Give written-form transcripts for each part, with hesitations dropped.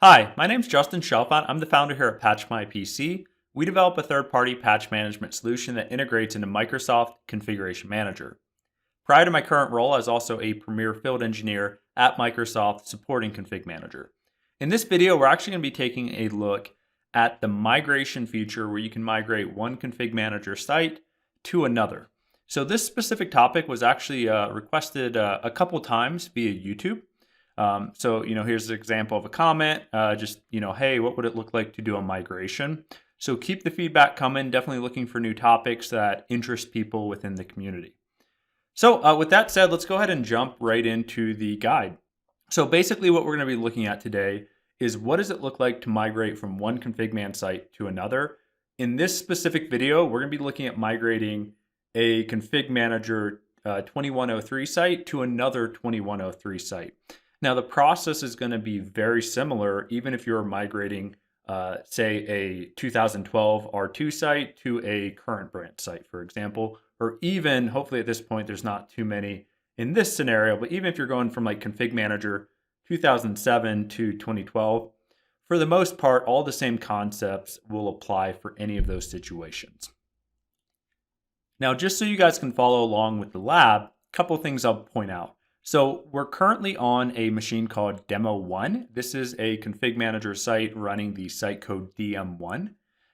Hi, my name's Justin Shelfont. I'm the founder here at PatchMyPC. We develop a third-party patch management solution. We develop a third-party patch management solution that integrates into Microsoft Configuration Manager. Prior to my current role, I was also a premier field engineer at Microsoft supporting Config Manager. In this video, we're actually going to be taking a look at the migration feature where you can migrate one Config Manager site to another. So this specific topic was actually requested a couple times via YouTube. Here's an example of a comment, hey, what would it look like to do a migration? So keep the feedback coming, definitely looking for new topics that interest people within the community. So with that said, let's go ahead and jump right into the guide. So basically what we're going to be looking at today is what does it look like to migrate from one ConfigMan site to another. In this specific video, we're going to be looking at migrating a Config Manager 2103 site to another 2103 site. Now, the process is going to be very similar, even if you're migrating, say, a 2012 R2 site to a current branch site, for example, or even, hopefully at this point, there's not too many in this scenario, but even if you're going from like Config Manager 2007 to 2012, for the most part, all the same concepts will apply for any of those situations. Now, just so you guys can follow along with the lab, a couple things I'll point out. So we're currently on a machine called Demo1. This is a Config Manager site running the site code DM1.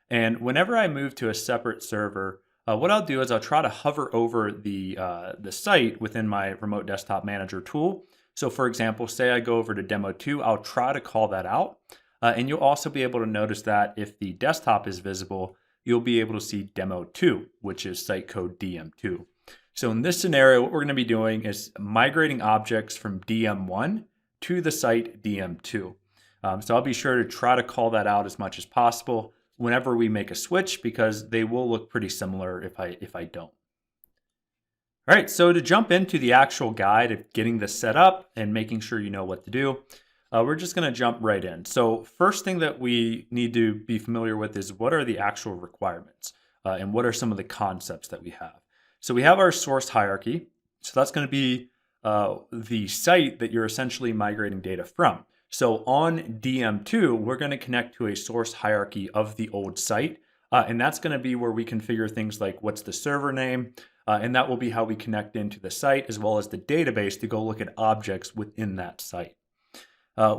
And whenever I move to a separate server, what I'll do is I'll try to hover over the site within my Remote Desktop Manager tool. So for example, say I go over to Demo2, I'll try to call that out. And you'll also be able to notice that if the desktop is visible, you'll be able to see Demo2, which is site code DM2. So in this scenario, what we're going to be doing is migrating objects from DM1 to the site DM2. So I'll be sure to try to call that out as much as possible whenever we make a switch, because they will look pretty similar if I don't. All right, so to jump into the actual guide of getting this set up and making sure you know what to do, we're just going to jump right in. So first thing that we need to be familiar with is what are the actual requirements and what are some of the concepts that we have. So we have our source hierarchy. So that's going to be the site that you're essentially migrating data from. So on DM2, we're going to connect to a source hierarchy of the old site. And that's going to be where we configure things like what's the server name. And that will be how we connect into the site as well as the database to go look at objects within that site.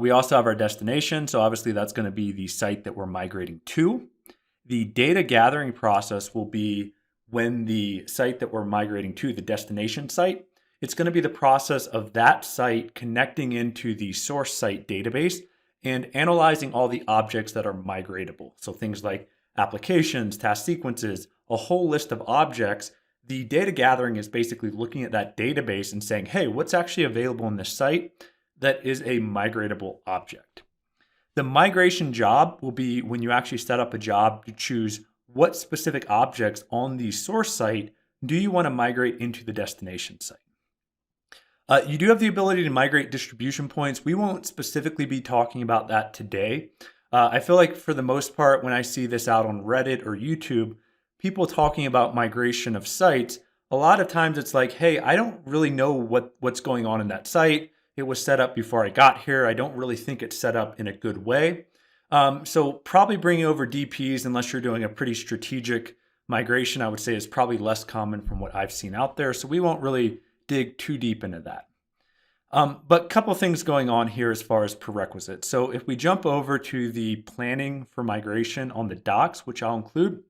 We also have our destination. So obviously that's going to be the site that we're migrating to. The data gathering process will be when the site that we're migrating to, the destination site, it's going to be the process of that site connecting into the source site database and analyzing all the objects that are migratable. So things like applications, task sequences, a whole list of objects. The data gathering is basically looking at that database and saying, hey, what's actually available in this site that is a migratable object? The migration job will be when you actually set up a job to choose what specific objects on the source site do you want to migrate into the destination site. You do have the ability to migrate distribution points. We won't specifically be talking about that today. I feel like for the most part, when I see this out on Reddit or YouTube, people talking about migration of sites, a lot of times it's like, hey, I don't really know what's going on in that site. It was set up before I got here. I don't really think it's set up in a good way. So probably bringing over DPs, unless you're doing a pretty strategic migration, I would say is probably less common from what I've seen out there. So we won't really dig too deep into that. But a couple things going on here as far as prerequisites. So if we jump over to the planning for migration on the docs, which I'll include,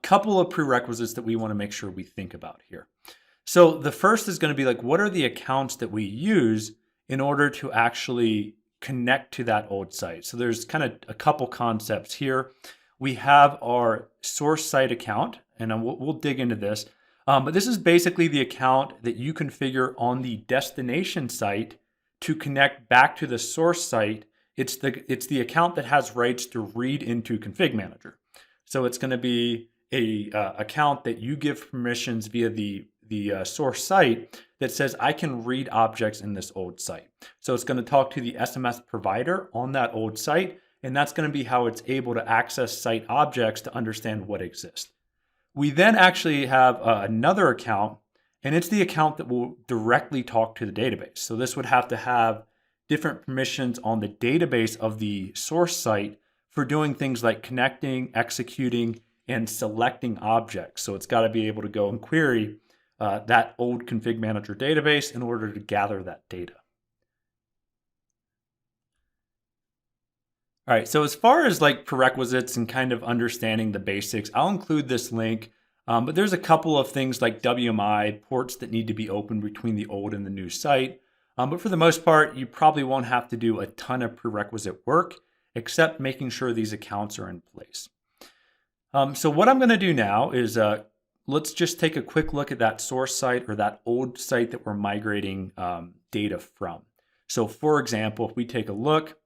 couple of prerequisites that we want to make sure we think about here. So the first is going to be like, what are the accounts that we use in order to actually connect to that old site? So there's kind of a couple concepts here. We have our source site account, and we'll dig into this. But this is basically the account that you configure on the destination site to connect back to the source site. It's the account that has rights to read into Config Manager. So it's going to be a account that you give permissions via the source site that says I can read objects in this old site. So it's going to talk to the SMS provider on that old site, and that's going to be how it's able to access site objects to understand what exists. We then actually have another account, and it's the account that will directly talk to the database. So this would have to have different permissions on the database of the source site for doing things like connecting, executing, and selecting objects. So it's got to be able to go and query that old ConfigMgr database in order to gather that data. All right, so as far as like prerequisites and kind of understanding the basics, I'll include this link, but there's a couple of things like WMI, ports that need to be opened between the old and the new site. But for the most part, you probably won't have to do a ton of prerequisite work, except making sure these accounts are in place. So what I'm going to do now is let's just take a quick look at that source site or that old site that we're migrating data from. So for example, if we take a look,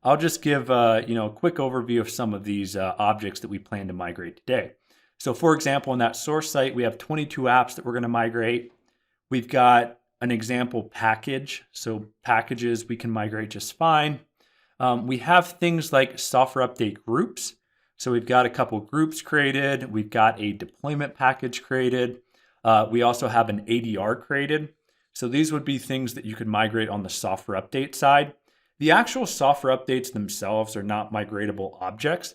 I'll just give a quick overview of some of these objects that we plan to migrate today. So for example, on that source site, we have 22 apps that we're going to migrate. We've got an example package. So packages we can migrate just fine. We have things like software update groups. So we've got a couple groups created. We've got a deployment package created. We also have an ADR created. So these would be things that you could migrate on the software update side. The actual software updates themselves are not migratable objects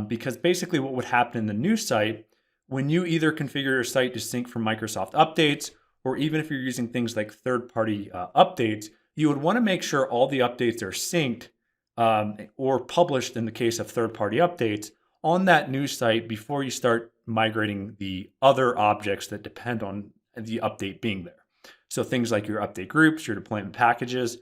because basically what would happen in the new site, when you either configure your site to sync from Microsoft updates, or even if you're using things like third-party updates, you would want to make sure all the updates are synced or published in the case of third-party updates on that new site before you start migrating the other objects that depend on the update being there. So things like your update groups, your deployment packages,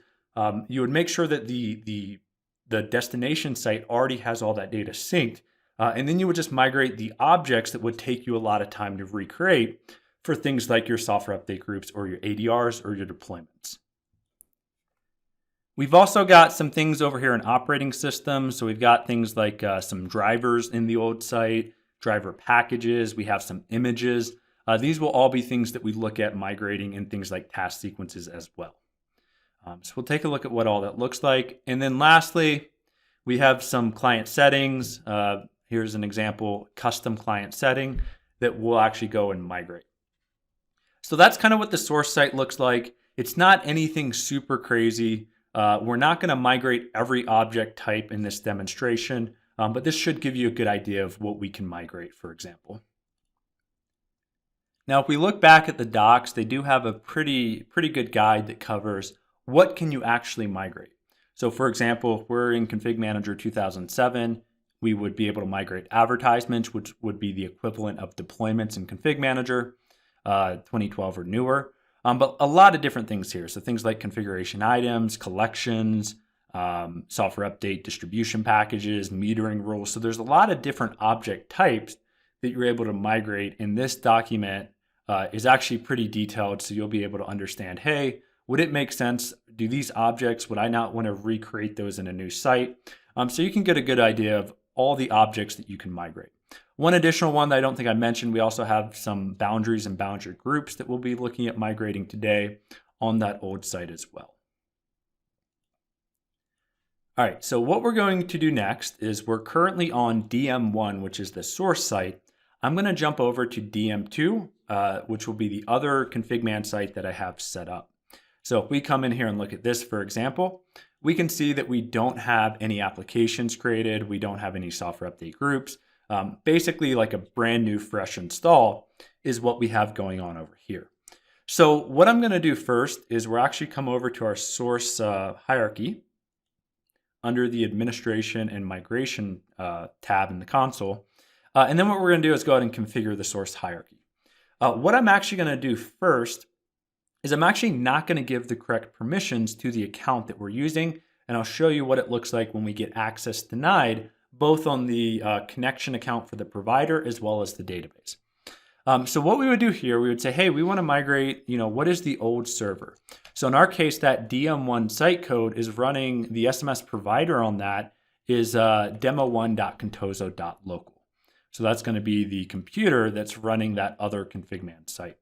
you would make sure that the destination site already has all that data synced, and then you would just migrate the objects that would take you a lot of time to recreate for things like your software update groups or your ADRs or your deployments. We've also got some things over here in operating systems. So we've got things like some drivers in the old site, driver packages. We have some images. These will all be things that we look at migrating in things like task sequences as well. So we'll take a look at what all that looks like. And then lastly, we have some client settings. Here's an example custom client setting that we'll actually go and migrate. So that's kind of what the source site looks like. It's not anything super crazy. We're not going to migrate every object type in this demonstration, but this should give you a good idea of what we can migrate, for example. Now, if we look back at the docs, they do have a pretty good guide that covers what can you actually migrate. So for example, if we're in ConfigMgr 2007, we would be able to migrate advertisements, which would be the equivalent of deployments in ConfigMgr 2012 or newer. But a lot of different things here. So things like configuration items, collections, software update, distribution packages, metering rules. So there's a lot of different object types that you're able to migrate. And this document is actually pretty detailed. So you'll be able to understand, hey, would it make sense? Do these objects, would I not want to recreate those in a new site? So you can get a good idea of all the objects that you can migrate. One additional one that I don't think I mentioned, we also have some boundaries and boundary groups that we'll be looking at migrating today on that old site as well. All right, so what we're going to do next is we're currently on DM1, which is the source site. I'm going to jump over to DM2, which will be the other ConfigMan site that I have set up. So if we come in here and look at this, for example, we can see that we don't have any applications created. We don't have any software update groups. Basically like a brand new fresh install is what we have going on over here. So what I'm going to do first is we're actually come over to our source hierarchy under the administration and migration tab in the console. And then what we're going to do is go ahead and configure the source hierarchy. What I'm actually going to do first is I'm actually not going to give the correct permissions to the account that we're using. And I'll show you what it looks like when we get access denied, both on the connection account for the provider as well as the database. So what we would do here, we would say, hey, we want to migrate, what is the old server? So in our case, that DM1 site code is running, the SMS provider on that is demo1.contoso.local. So that's going to be the computer that's running that other ConfigMan site.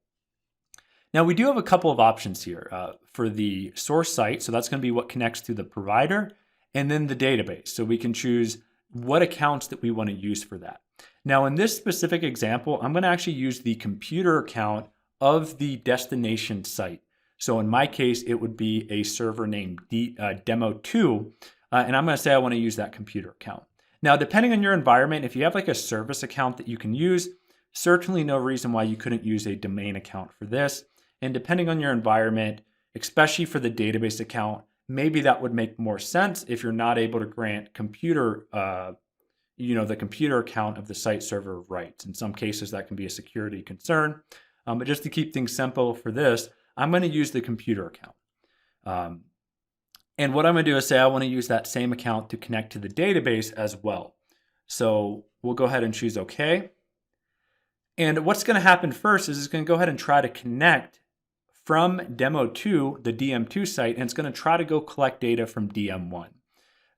Now we do have a couple of options here for the source site. So that's going to be what connects to the provider and then the database. So we can choose what accounts that we want to use for that. Now in this specific example, I'm going to actually use the computer account of the destination site. So in my case, it would be a server named demo2, and I'm going to say I want to use that computer account. Now, depending on your environment, if you have like a service account that you can use, certainly no reason why you couldn't use a domain account for this. And depending on your environment, especially for the database account, maybe that would make more sense if you're not able to grant computer, the computer account of the site server rights. In some cases, that can be a security concern. But just to keep things simple for this, I'm going to use the computer account. And what I'm going to do is say I want to use that same account to connect to the database as well. So we'll go ahead and choose OK. And what's going to happen first is it's going to go ahead and try to connect from demo2, the DM2 site, and it's going to try to go collect data from DM1.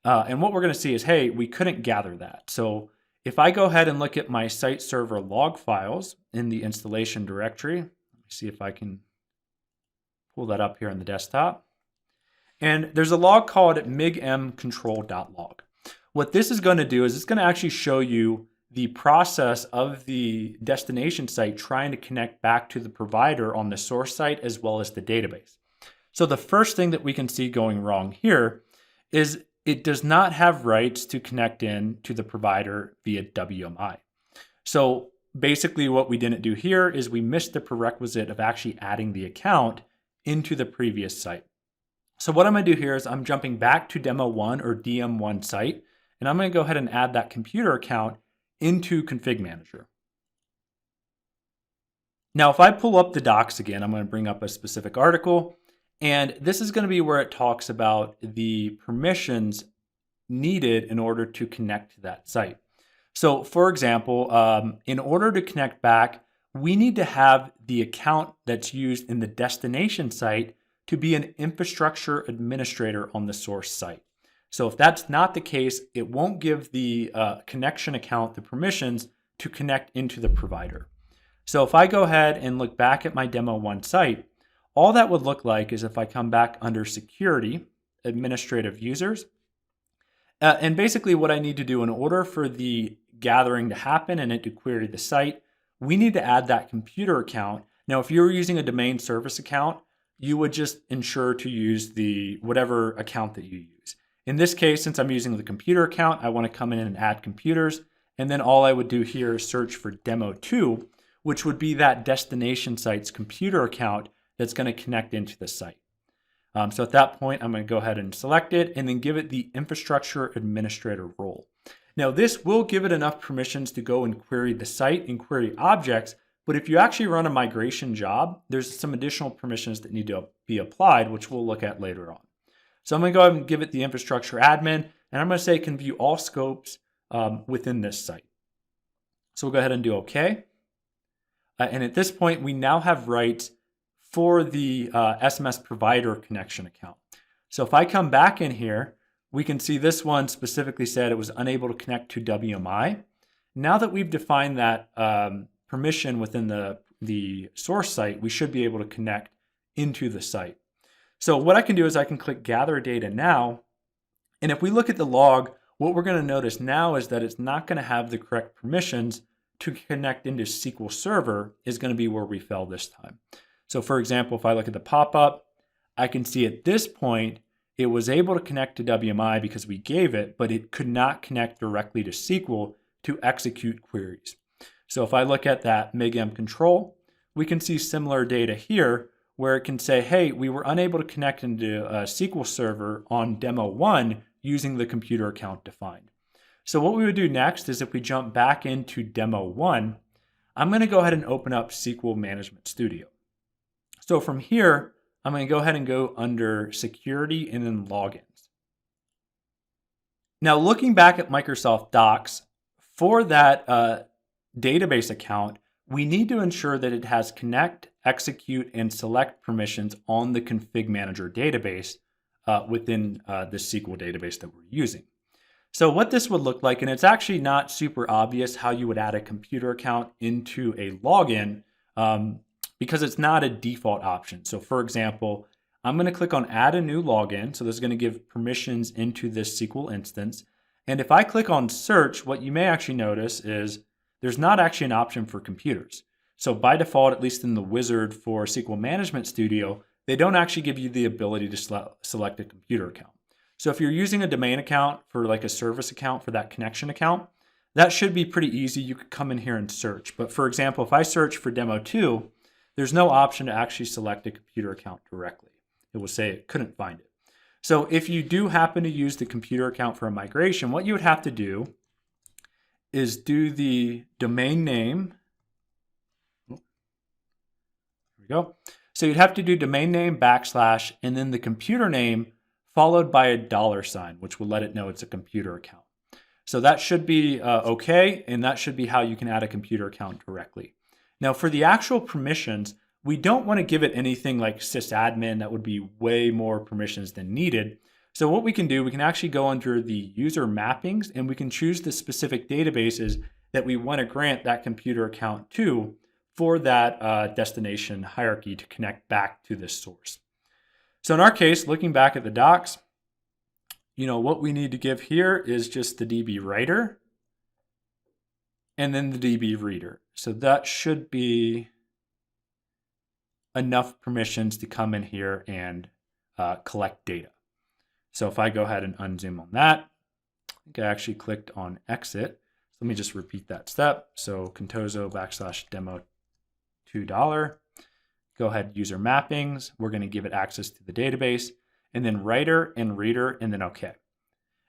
And what we're going to see is, hey, we couldn't gather that. So if I go ahead and look at my site server log files in the installation directory, let me see if I can pull that up here on the desktop. And there's a log called migmctrl.log. What this is going to do is it's going to actually show you the process of the destination site trying to connect back to the provider on the source site as well as the database. So the first thing that we can see going wrong here is it does not have rights to connect in to the provider via WMI. So basically what we didn't do here is we missed the prerequisite of actually adding the account into the previous site. So what I'm going to do here is I'm jumping back to demo1 or DM1 site, and I'm going to go ahead and add that computer account into ConfigMgr. Now, if I pull up the docs again, I'm going to bring up a specific article, and this is going to be where it talks about the permissions needed in order to connect to that site. So for example, in order to connect back, we need to have the account that's used in the destination site to be an infrastructure administrator on the source site. So if that's not the case, it won't give the connection account the permissions to connect into the provider. So if I go ahead and look back at my demo1 site, all that would look like is if I come back under security, administrative users, and basically what I need to do in order for the gathering to happen and it to query the site, we need to add that computer account. Now, if you're using a domain service account, you would just ensure to use the whatever account that you use. In this case, since I'm using the computer account, I want to come in and add computers. And then all I would do here is search for demo2, which would be that destination site's computer account that's going to connect into the site. So at that point, I'm going to go ahead and select it and then give it the infrastructure administrator role. Now, this will give it enough permissions to go and query the site and query objects. But if you actually run a migration job, there's some additional permissions that need to be applied, which we'll look at later on. So I'm going to go ahead and give it the infrastructure admin, and I'm going to say it can view all scopes within this site. So we'll go ahead and do OK. And at this point, we now have rights for the SMS provider connection account. So if I come back in here, we can see this one specifically said it was unable to connect to WMI. Now that we've defined that permission within the source site, we should be able to connect into the site. So what I can do is I can click Gather Data Now. And if we look at the log, what we're going to notice now is that it's not going to have the correct permissions to connect into SQL Server is going to be where we fell this time. So for example, if I look at the pop-up, I can see at this point, it was able to connect to WMI because we gave it, but it could not connect directly to SQL to execute queries. So if I look at that migmctrl, we can see similar data here where it can say, hey, we were unable to connect into a SQL Server on demo1 using the computer account defined. So what we would do next is if we jump back into demo1, I'm going to go ahead and open up SQL Management Studio. So from here, I'm going to go ahead and go under Security and then Logins. Now looking back at Microsoft Docs, for that database account, we need to ensure that it has connect, execute, and select permissions on the ConfigMgr database within the SQL database that we're using. So what this would look like, and it's actually not super obvious how you would add a computer account into a login because it's not a default option. So for example, I'm going to click on Add a New Login. So this is going to give permissions into this SQL instance. And if I click on Search, what you may actually notice is there's not actually an option for computers. So by default, at least in the wizard for SQL Management Studio, they don't actually give you the ability to select a computer account. So if you're using a domain account for like a service account for that connection account, that should be pretty easy. You could come in here and search. But for example, if I search for demo 2, there's no option to actually select a computer account directly. It will say it couldn't find it. So if you do happen to use the computer account for a migration, what you would have to do is do the domain name. There we go. So you'd have to do domain name / and then the computer name followed by a $, which will let it know it's a computer account. So that should be okay, and that should be how you can add a computer account directly. Now for the actual permissions, we don't want to give it anything like sysadmin. That would be way more permissions than needed. So what we can do, we can actually go under the user mappings and we can choose the specific databases that we want to grant that computer account to for that destination hierarchy to connect back to this source. So in our case, looking back at the docs, what we need to give here is just the DB writer and then the DB reader. So that should be enough permissions to come in here and collect data. So if I go ahead and unzoom on that, I think I actually clicked on exit. So let me just repeat that step. So Contoso / demo $2. Go ahead, user mappings. We're going to give it access to the database, and then writer and reader, and then OK.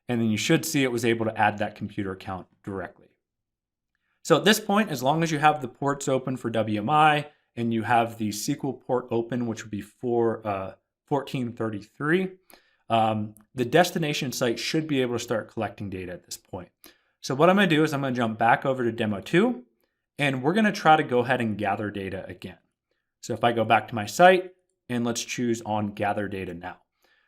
And then you should see it was able to add that computer account directly. So at this point, as long as you have the ports open for WMI and you have the SQL port open, which would be for 1433, the destination site should be able to start collecting data at this point. So what I'm going to do is I'm going to jump back over to demo 2, and we're going to try to go ahead and gather data again. So if I go back to my site, and let's choose on gather data now.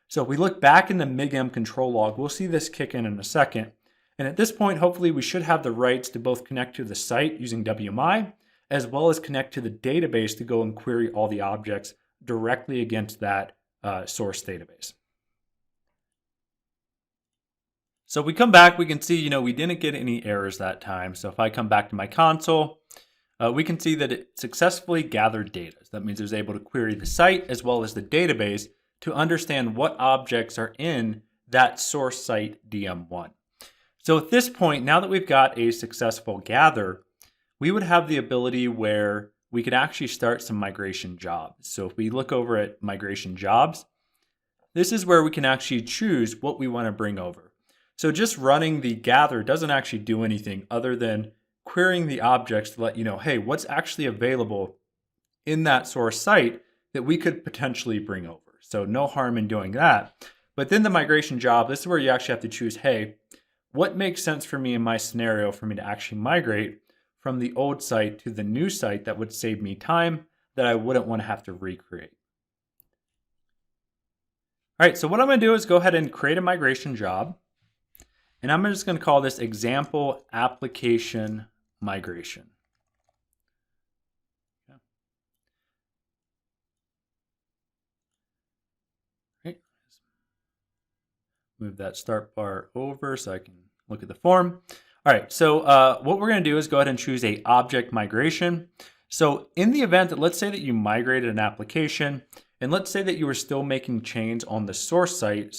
So if we look back in the migmctrl.log, we'll see this kick in a second. And at this point, hopefully we should have the rights to both connect to the site using WMI, as well as connect to the database to go and query all the objects directly against that source database. So if we come back, we can see, we didn't get any errors that time. So if I come back to my console, we can see that it successfully gathered data. So that means it was able to query the site as well as the database to understand what objects are in that source site DM1. So at this point, now that we've got a successful gather, we would have the ability where we could actually start some migration jobs. So if we look over at migration jobs, this is where we can actually choose what we want to bring over. So just running the gather doesn't actually do anything other than querying the objects to let you know, hey, what's actually available in that source site that we could potentially bring over. So no harm in doing that. But then the migration job, this is where you actually have to choose, hey, what makes sense for me in my scenario for me to actually migrate from the old site to the new site that would save me time that I wouldn't want to have to recreate. All right, so what I'm going to do is go ahead and create a migration job. And I'm just going to call this example application migration. Okay. Right. Move that start bar over so I can look at the form. All right, so what we're going to do is go ahead and choose a object migration. So in the event that, let's say that you migrated an application, and let's say that you were still making changes on the source site,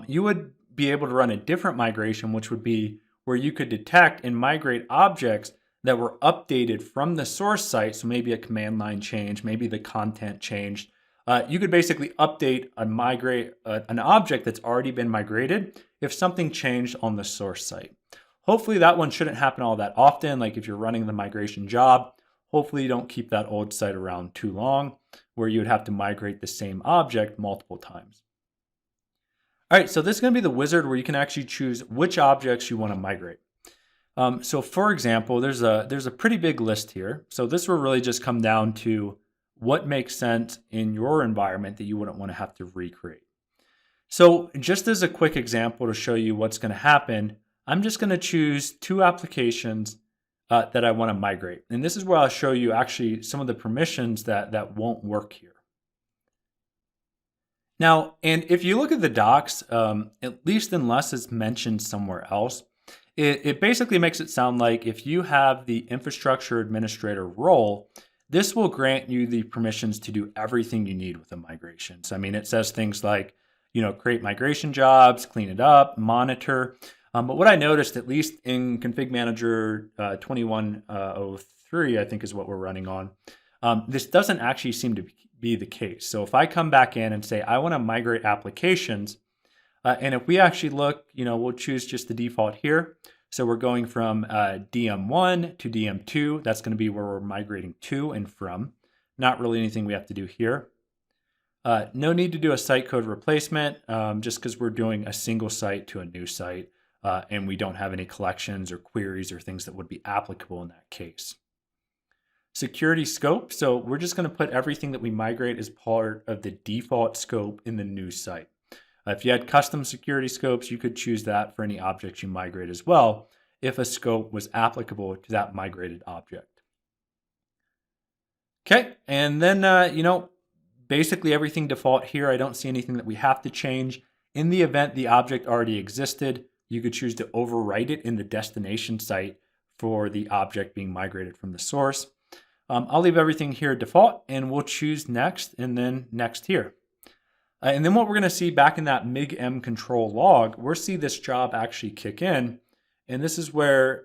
you would be able to run a different migration, which would be where you could detect and migrate objects that were updated from the source site. So maybe a command line change, maybe the content changed. You could basically update and migrate an object that's already been migrated if something changed on the source site. Hopefully that one shouldn't happen all that often. Like if you're running the migration job, hopefully you don't keep that old site around too long where you would have to migrate the same object multiple times. All right, so this is going to be the wizard where you can actually choose which objects you want to migrate. So for example, there's a pretty big list here. So this will really just come down to what makes sense in your environment that you wouldn't want to have to recreate. So just as a quick example to show you what's going to happen, I'm just going to choose 2 applications that I want to migrate. And this is where I'll show you actually some of the permissions that won't work here. Now, and if you look at the docs, at least unless it's mentioned somewhere else, it basically makes it sound like if you have the infrastructure administrator role, this will grant you the permissions to do everything you need with a migration. So, I mean, it says things like, create migration jobs, clean it up, monitor. But what I noticed, at least in ConfigMgr 2103, I think is what we're running on, this doesn't actually seem to be the case. So if I come back in and say, I want to migrate applications, and if we actually look, we'll choose just the default here. So we're going from DM1 to DM2. That's going to be where we're migrating to and from. Not really anything we have to do here. No need to do a site code replacement, just because we're doing a single site to a new site, and we don't have any collections or queries or things that would be applicable in that case. Security scope. So we're just going to put everything that we migrate as part of the default scope in the new site. If you had custom security scopes, you could choose that for any objects you migrate as well, if a scope was applicable to that migrated object. Okay, and then, basically everything default here. I don't see anything that we have to change. In the event the object already existed, you could choose to overwrite it in the destination site for the object being migrated from the source. I'll leave everything here default, and we'll choose next and then next here. And then what we're going to see back in that migmctrl.log, we'll see this job actually kick in. And this is where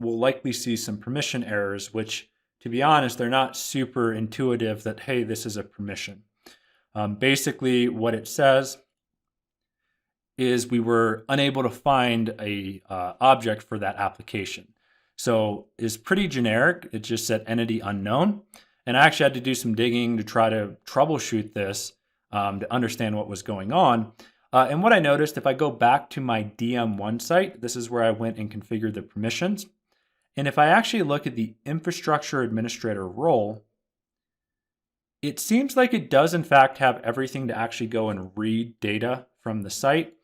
we'll likely see some permission errors, which, to be honest, they're not super intuitive that, hey, this is a permission. Basically, what it says is we were unable to find a object for that application. So it's pretty generic. It just said entity unknown. And I actually had to do some digging to try to troubleshoot this to understand what was going on. And what I noticed, if I go back to my DM1 site, this is where I went and configured the permissions. And if I actually look at the infrastructure administrator role, it seems like it does in fact have everything to actually go and read data from the site.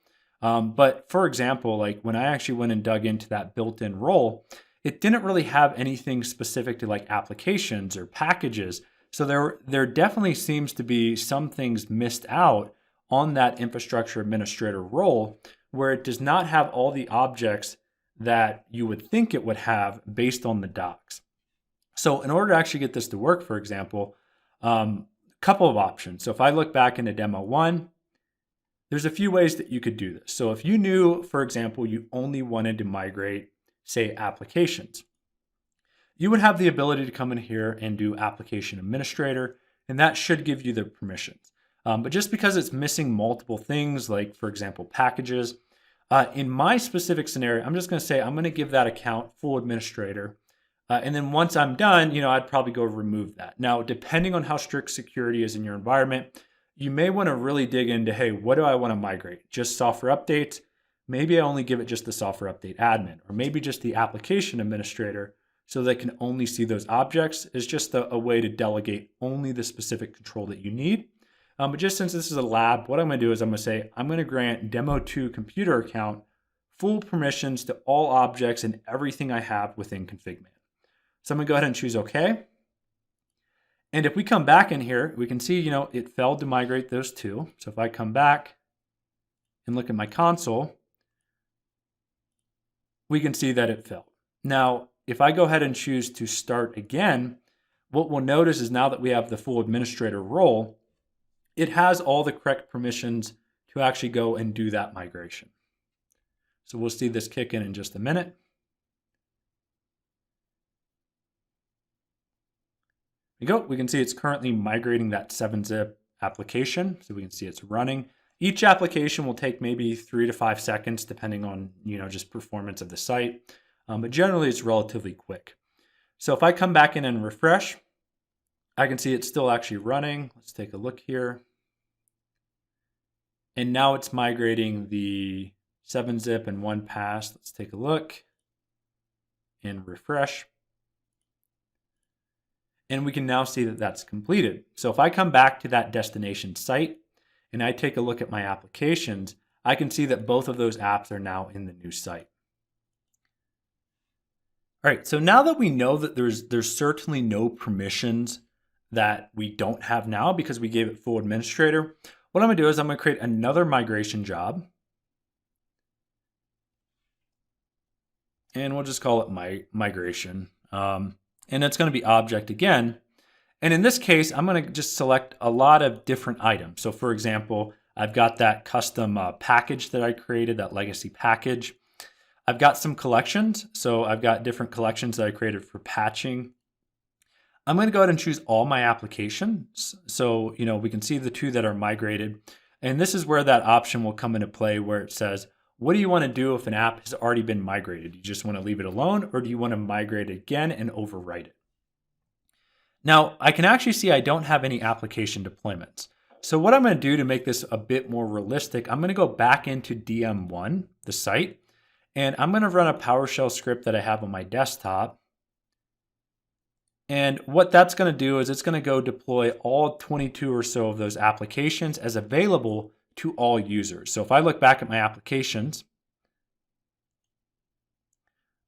But for example, like when I actually went and dug into that built-in role, it didn't really have anything specific to like applications or packages. So there definitely seems to be some things missed out on that infrastructure administrator role, where it does not have all the objects that you would think it would have based on the docs. So in order to actually get this to work, for example, a couple of options. So if I look back into demo 1, there's a few ways that you could do this. So if you knew, for example, you only wanted to migrate, say, applications, you would have the ability to come in here and do application administrator, and that should give you the permissions. But just because it's missing multiple things, like, for example, packages, in my specific scenario, I'm just going to say I'm going to give that account full administrator. And then once I'm done, I'd probably go remove that. Now, depending on how strict security is in your environment, you may want to really dig into, hey, what do I want to migrate? Just software updates? Maybe I only give it just the software update admin, or maybe just the application administrator, so they can only see those objects. Is just a way to delegate only the specific control that you need. But just since this is a lab, what I'm going to do is I'm going to say, I'm going to grant demo2 computer account full permissions to all objects and everything I have within ConfigMan. So I'm going to go ahead and choose OK. And if we come back in here, we can see, it failed to migrate those two. So if I come back and look at my console, we can see that it failed. Now, if I go ahead and choose to start again, what we'll notice is now that we have the full administrator role, it has all the correct permissions to actually go and do that migration. So we'll see this kick in just a minute. There you go. We can see it's currently migrating that 7-zip application. So we can see it's running. Each application will take maybe 3 to 5 seconds, depending on, just performance of the site. But generally it's relatively quick. So if I come back in and refresh, I can see it's still actually running. Let's take a look here. And now it's migrating the 7-zip in one pass. Let's take a look and refresh. And we can now see that that's completed. So if I come back to that destination site and I take a look at my applications, I can see that both of those apps are now in the new site. All right, so now that we know that there's certainly no permissions that we don't have now because we gave it full administrator, what I'm going to do is I'm going to create another migration job. And we'll just call it migration. And it's going to be object again. And in this case, I'm going to just select a lot of different items. So for example, I've got that custom package that I created, that legacy package. I've got some collections. So I've got different collections that I created for patching. I'm going to go ahead and choose all my applications. So, we can see the two that are migrated. And this is where that option will come into play where it says, what do you want to do if an app has already been migrated? Do you just want to leave it alone, or do you want to migrate it again and overwrite it? Now, I can actually see I don't have any application deployments. So what I'm going to do to make this a bit more realistic, I'm going to go back into DM1, the site, and I'm going to run a PowerShell script that I have on my desktop. And what that's going to do is it's going to go deploy all 22 or so of those applications as available to all users. So if I look back at my applications,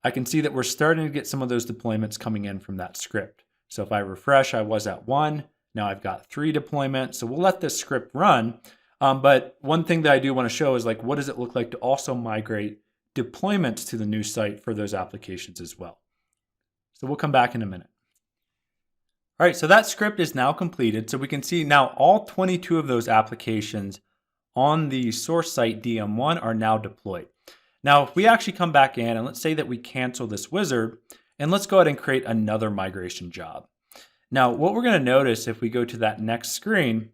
I can see that we're starting to get some of those deployments coming in from that script. So if I refresh, I was at 1. Now I've got 3 deployments. So we'll let this script run. But one thing that I do want to show is what does it look like to also migrate deployments to the new site for those applications as well. So we'll come back in a minute. All right, so that script is now completed. So we can see now all 22 of those applications on the source site DM1 are now deployed. Now, if we actually come back in and let's say that we cancel this wizard, and let's go ahead and create another migration job. Now, what we're going to notice if we go to that next screen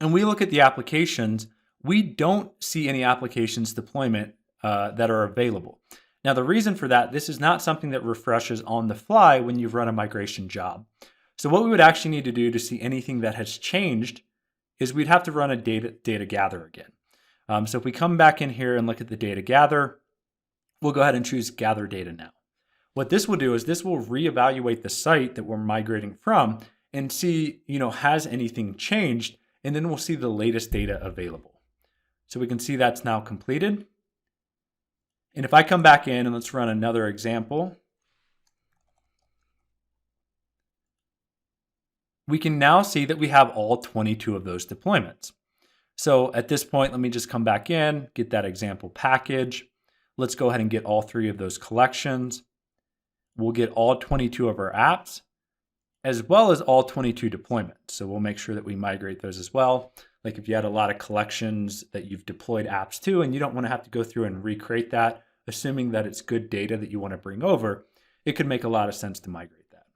and we look at the applications, we don't see any applications deployment that are available. Now, the reason for that, this is not something that refreshes on the fly when you run a migration job. So what we would actually need to do to see anything that has changed is we'd have to run a data gather again. So if we come back in here and look at the data gather, we'll go ahead and choose gather data now. What this will do is this will reevaluate the site that we're migrating from and see, has anything changed? And then we'll see the latest data available. So we can see that's now completed. And if I come back in and let's run another example, we can now see that we have all 22 of those deployments. So at this point, let me just come back in, get that example package. Let's go ahead and get all 3 of those collections. We'll get all 22 of our apps, as well as all 22 deployments. So we'll make sure that we migrate those as well. Like if you had a lot of collections that you've deployed apps to and you don't want to have to go through and recreate that, assuming that it's good data that you want to bring over, it could make a lot of sense to migrate that.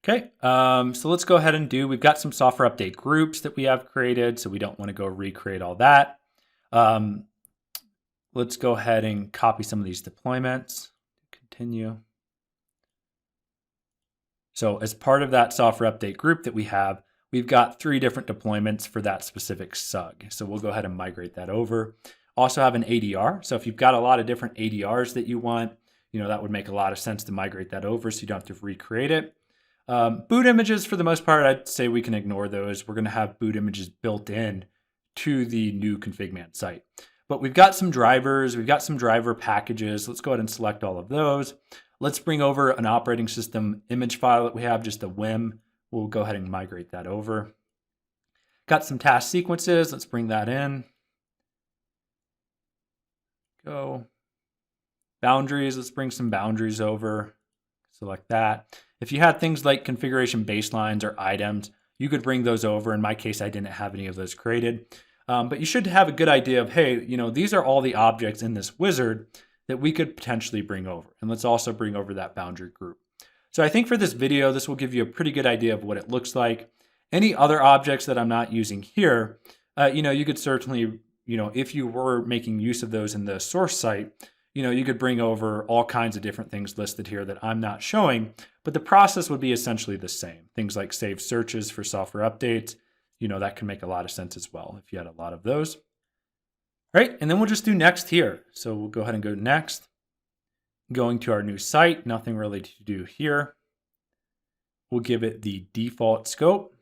Okay, so let's go ahead and we've got some software update groups that we have created, so we don't want to go recreate all that. Let's go ahead and copy some of these deployments. Continue. So as part of that software update group that we have, we've got 3 different deployments for that specific SUG. So we'll go ahead and migrate that over. Also have an ADR. So if you've got a lot of different ADRs that you want, that would make a lot of sense to migrate that over so you don't have to recreate it. Boot images, for the most part, I'd say we can ignore those. We're going to have boot images built in to the new ConfigMgr site. But we've got some drivers, we've got some driver packages. Let's go ahead and select all of those. Let's bring over an operating system image file that we have, just a WIM. We'll go ahead and migrate that over. Got some task sequences. Let's bring that in. Go. Boundaries. Let's bring some boundaries over. Select that. If you had things like configuration baselines or items, you could bring those over. In my case, I didn't have any of those created. But you should have a good idea of, hey, these are all the objects in this wizard that we could potentially bring over. And let's also bring over that boundary group. So I think for this video, this will give you a pretty good idea of what it looks like. Any other objects that I'm not using here, you could certainly, if you were making use of those in the source site, you could bring over all kinds of different things listed here that I'm not showing, but the process would be essentially the same. Things like save searches for software updates, that can make a lot of sense as well if you had a lot of those. All right, and then we'll just do next here. So we'll go ahead and go next. Going to our new site, nothing really to do here. We'll give it the default scope.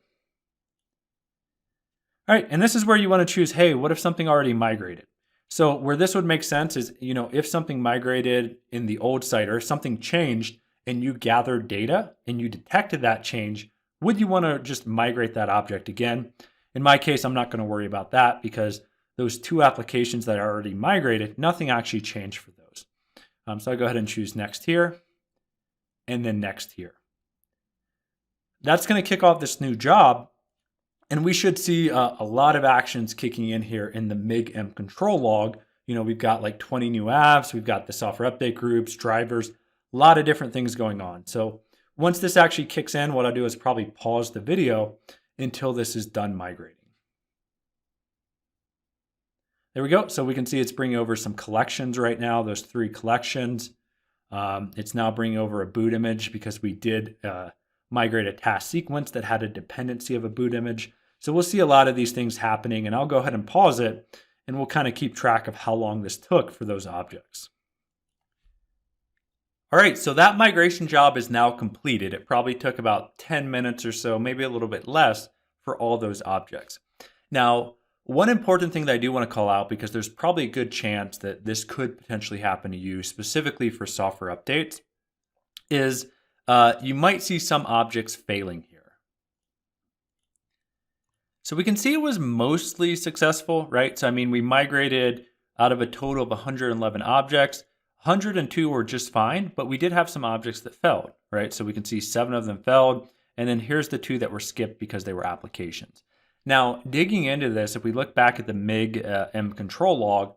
All right, and this is where you want to choose, hey, what if something already migrated? So where this would make sense is, if something migrated in the old site or if something changed and you gathered data and you detected that change, would you want to just migrate that object again? In my case, I'm not going to worry about that because those 2 applications that are already migrated, nothing actually changed for those. So I'll go ahead and choose next here and then next here. that's going to kick off this new job. And we should see a lot of actions kicking in here in the migmctrl.log. We've got like 20 new apps. We've got the software update groups, drivers, a lot of different things going on. So once this actually kicks in, what I'll do is probably pause the video until this is done migrating. There we go. So we can see it's bringing over some collections right now, those 3 collections. It's now bringing over a boot image because we did migrate a task sequence that had a dependency of a boot image. So we'll see a lot of these things happening, and I'll go ahead and pause it, and we'll kind of keep track of how long this took for those objects. All right, so that migration job is now completed. It probably took about 10 minutes or so, maybe a little bit less, for all those objects. Now, one important thing that I do want to call out, because there's probably a good chance that this could potentially happen to you, specifically for software updates, is you might see some objects failing here. So we can see it was mostly successful, right? So we migrated out of a total of 111 objects. 102 were just fine, but we did have some objects that failed, right? So we can see 7 of them failed, and then here's the 2 that were skipped because they were applications. Now, digging into this, if we look back at the migmctrl.log,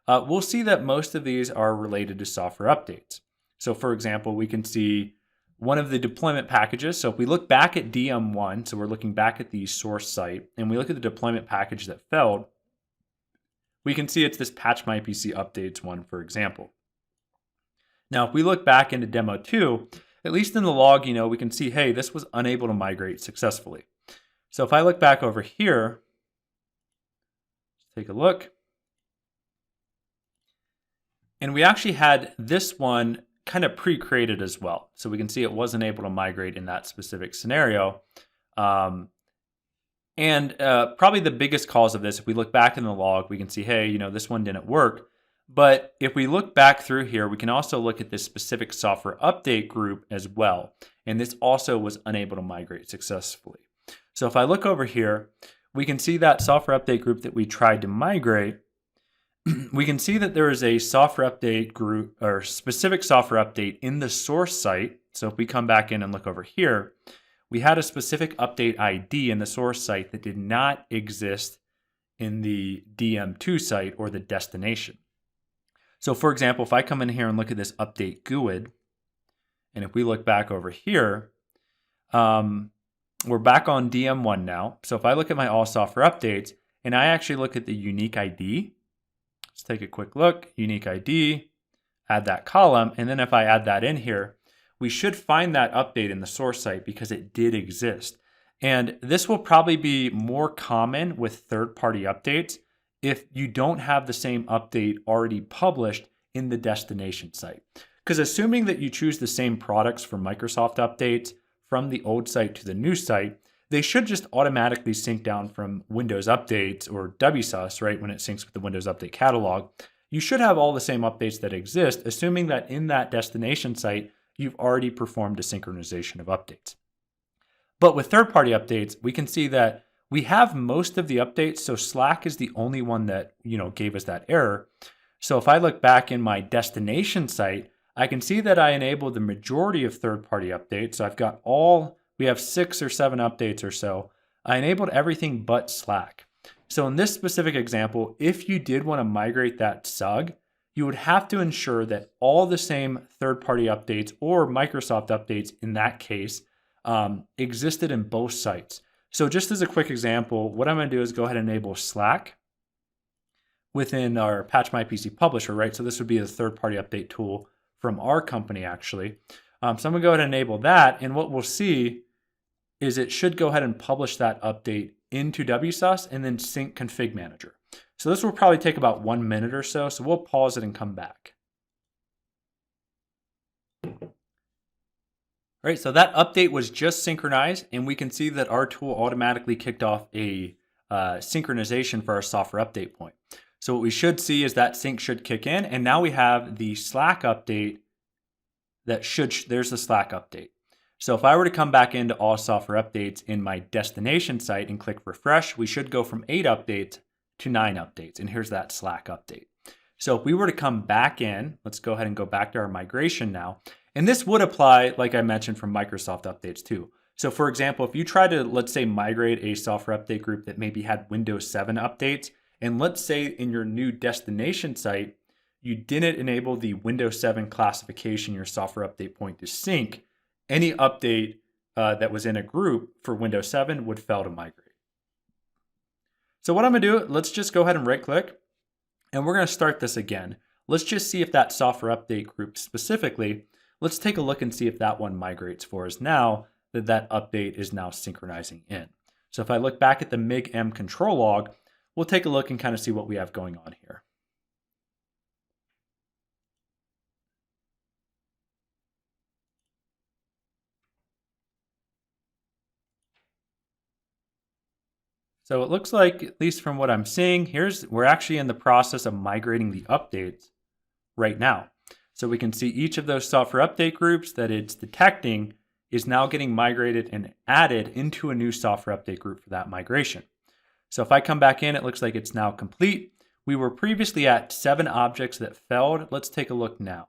we'll see that most of these are related to software updates. So for example, we can see one of the deployment packages. So if we look back at DM1, so we're looking back at the source site, and we look at the deployment package that failed, we can see it's this patch my PC updates one, for example. Now, if we look back into demo 2, at least in the log, we can see, hey, this was unable to migrate successfully. So if I look back over here, let's take a look. And we actually had this one kind of pre-created as well. So we can see it wasn't able to migrate in that specific scenario. Probably the biggest cause of this, if we look back in the log, we can see, hey, this one didn't work. But if we look back through here, we can also look at this specific software update group as well. And this also was unable to migrate successfully. So if I look over here, we can see that software update group that we tried to migrate. We can see that there is a software update group or specific software update in the source site. So if we come back in and look over here, we had a specific update ID in the source site that did not exist in the DM2 site or the destination. So for example, if I come in here and look at this update GUID, and if we look back over here, we're back on DM1 now. So if I look at my all software updates and I actually look at the unique ID, let's take a quick look, unique ID, add that column. And then if I add that in here, we should find that update in the source site because it did exist. And this will probably be more common with third-party updates if you don't have the same update already published in the destination site. Because assuming that you choose the same products for Microsoft updates from the old site to the new site, they should just automatically sync down from Windows Updates or WSUS, right, when it syncs with the Windows Update catalog. You should have all the same updates that exist, assuming that in that destination site, you've already performed a synchronization of updates. But with third-party updates, we can see that we have most of the updates, so Slack is the only one that gave us that error. So if I look back in my destination site, I can see that I enabled the majority of third-party updates. So we have 6 or 7 updates or so. I enabled everything but Slack. So in this specific example, if you did want to migrate that SUG, you would have to ensure that all the same third-party updates or Microsoft updates in that case existed in both sites. So just as a quick example, what I'm going to do is go ahead and enable Slack within our Patch My PC publisher, right? So this would be a third-party update tool from our company, actually. So I'm going to go ahead and enable that. And what we'll see is it should go ahead and publish that update into WSUS and then sync ConfigMgr. So this will probably take about 1 minute or so. So we'll pause it and come back. All right, so that update was just synchronized, and we can see that our tool automatically kicked off a synchronization for our software update point. So what we should see is that sync should kick in, and now we have the Slack update there's the Slack update. So if I were to come back into all software updates in my destination site and click refresh, we should go from 8 updates to 9 updates, and here's that Slack update. So if we were to come back in, let's go ahead and go back to our migration now. And this would apply, like I mentioned, from Microsoft updates too. So for example, if you try to, let's say, migrate a software update group that maybe had Windows 7 updates, and let's say in your new destination site, you didn't enable the Windows 7 classification, your software update point to sync, any update that was in a group for Windows 7 would fail to migrate. So what I'm gonna do, let's just go ahead and right click, and we're gonna start this again. Let's just see if that software update group specifically, let's take a look and see if that one migrates for us now that that update is now synchronizing in. So if I look back at the migmctrl.log, we'll take a look and kind of see what we have going on here. So it looks like, at least from what I'm seeing, we're actually in the process of migrating the updates right now. So we can see each of those software update groups that it's detecting is now getting migrated and added into a new software update group for that migration. So if I come back in, it looks like it's now complete. We were previously at 7 objects that failed. Let's take a look now.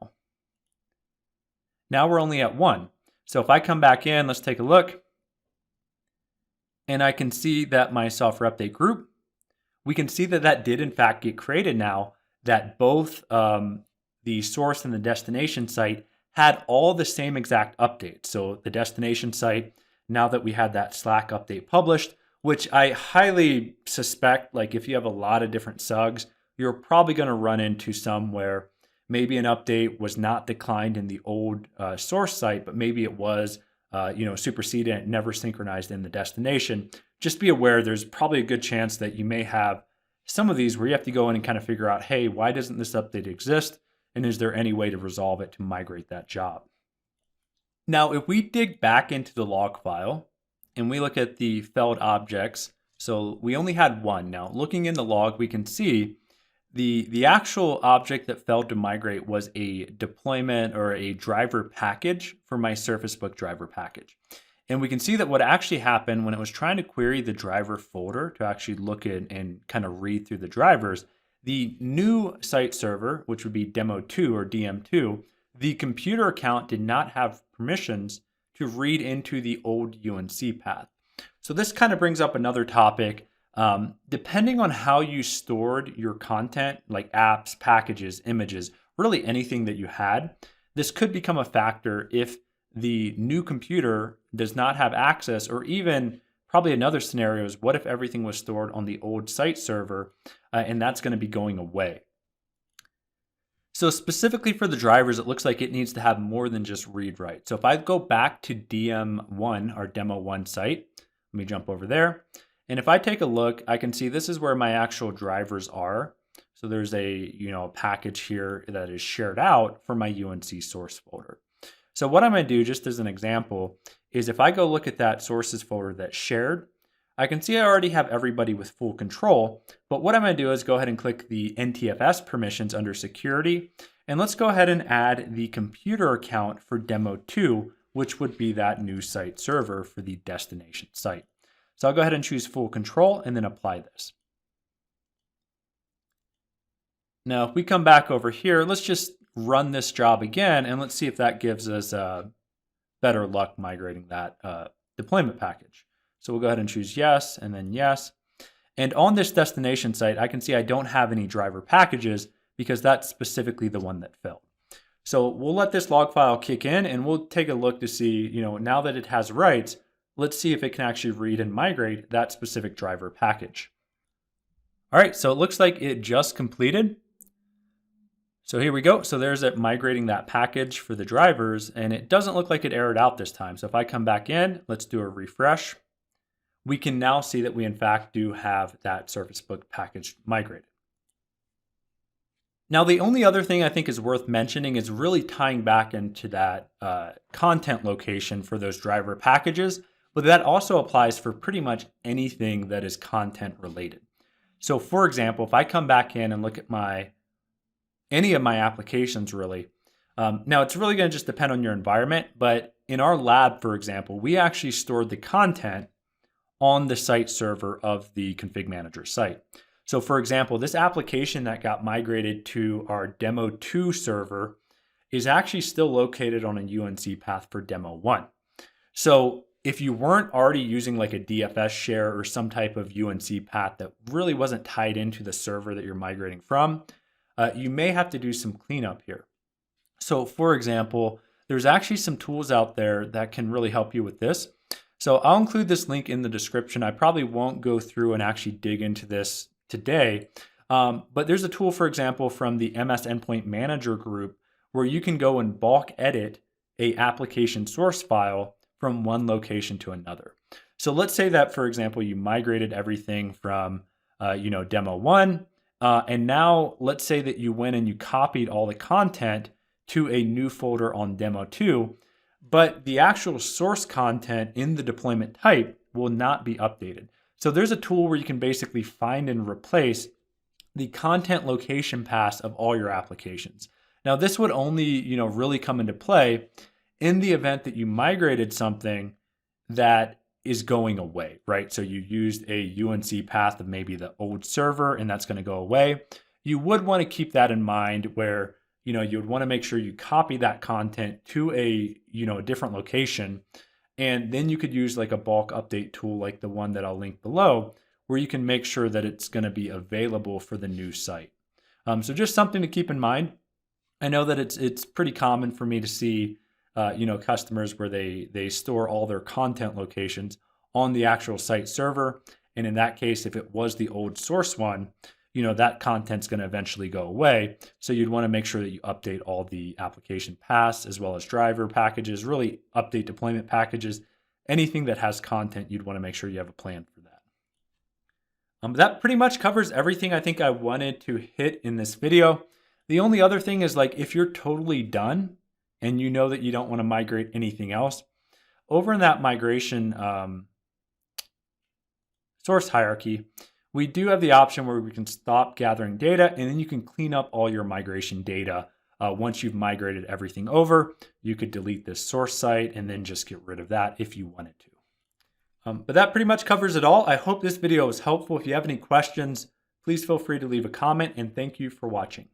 Now we're only at 1. So if I come back in, let's take a look. And I can see that my software update group, we can see that that did in fact get created now, that both the source and the destination site had all the same exact updates. So the destination site, now that we had that Slack update published, which I highly suspect, like if you have a lot of different SUGs, you're probably going to run into some where maybe an update was not declined in the old source site, but maybe it was superseded and never synchronized in the destination. Just be aware there's probably a good chance that you may have some of these where you have to go in and kind of figure out, hey, why doesn't this update exist? And is there any way to resolve it to migrate that job? Now, if we dig back into the log file and we look at the failed objects, so we only had 1. Now, looking in the log, we can see the actual object that failed to migrate was a deployment or a driver package for my Surface Book driver package. And we can see that what actually happened when it was trying to query the driver folder to actually look at and kind of read through the drivers, the new site server, which would be demo2 or DM2, the computer account did not have permissions to read into the old UNC path. So this kind of brings up another topic. Depending on how you stored your content, like apps, packages, images, really anything that you had, this could become a factor if the new computer does not have access, or even probably another scenario is what if everything was stored on the old site server and that's going to be going away. So specifically for the drivers, it looks like it needs to have more than just read write. So if I go back to DM1, our demo 1 site, let me jump over there. And if I take a look, I can see this is where my actual drivers are. So there's a package here that is shared out for my UNC source folder. So what I'm going to do, just as an example, is if I go look at that sources folder that's shared, I can see I already have everybody with full control. But what I'm going to do is go ahead and click the NTFS permissions under security. And let's go ahead and add the computer account for demo 2, which would be that new site server for the destination site. So I'll go ahead and choose full control and then apply this. Now, if we come back over here, let's just run this job again, and let's see if that gives us better luck migrating that deployment package. So we'll go ahead and choose yes, and then yes. And on this destination site, I can see I don't have any driver packages because that's specifically the one that failed. So we'll let this log file kick in, and we'll take a look to see, now that it has writes, let's see if it can actually read and migrate that specific driver package. All right, so it looks like it just completed. So here we go. So there's it migrating that package for the drivers, and it doesn't look like it errored out this time. So if I come back in, let's do a refresh. We can now see that we in fact do have that Surface Book package migrated. Now, the only other thing I think is worth mentioning is really tying back into that content location for those driver packages, but that also applies for pretty much anything that is content related. So for example, if I come back in and look at any of my applications really, now it's really going to just depend on your environment, but in our lab, for example, we actually stored the content on the site server of the ConfigMgr site. So for example, this application that got migrated to our demo 2 server is actually still located on a UNC path for demo 1. So if you weren't already using like a DFS share or some type of UNC path that really wasn't tied into the server that you're migrating from, you may have to do some cleanup here. So for example, there's actually some tools out there that can really help you with this. So I'll include this link in the description. I probably won't go through and actually dig into this today, but there's a tool, for example, from the MS Endpoint Manager group where you can go and bulk edit a application source file from one location to another. So let's say that, for example, you migrated everything from demo 1, and now let's say that you went and you copied all the content to a new folder on demo 2, but the actual source content in the deployment type will not be updated. So there's a tool where you can basically find and replace the content location paths of all your applications. Now this would only, really come into play in the event that you migrated something that is going away, right? So you used a UNC path of maybe the old server and that's going to go away. You would want to keep that in mind where, you would want to make sure you copy that content to a different location. And then you could use like a bulk update tool like the one that I'll link below, where you can make sure that it's going to be available for the new site. So just something to keep in mind. I know that it's pretty common for me to see customers where they store all their content locations on the actual site server. And in that case, if it was the old source one, that content's going to eventually go away. So you'd want to make sure that you update all the application paths as well as driver packages, really update deployment packages, anything that has content, you'd want to make sure you have a plan for that. That pretty much covers everything I think I wanted to hit in this video. The only other thing is, like, if you're totally done and you know that you don't want to migrate anything else, over in that migration source hierarchy, we do have the option where we can stop gathering data, and then you can clean up all your migration data. Once you've migrated everything over, you could delete this source site and then just get rid of that if you wanted to. But that pretty much covers it all. I hope this video was helpful. If you have any questions, please feel free to leave a comment, and thank you for watching.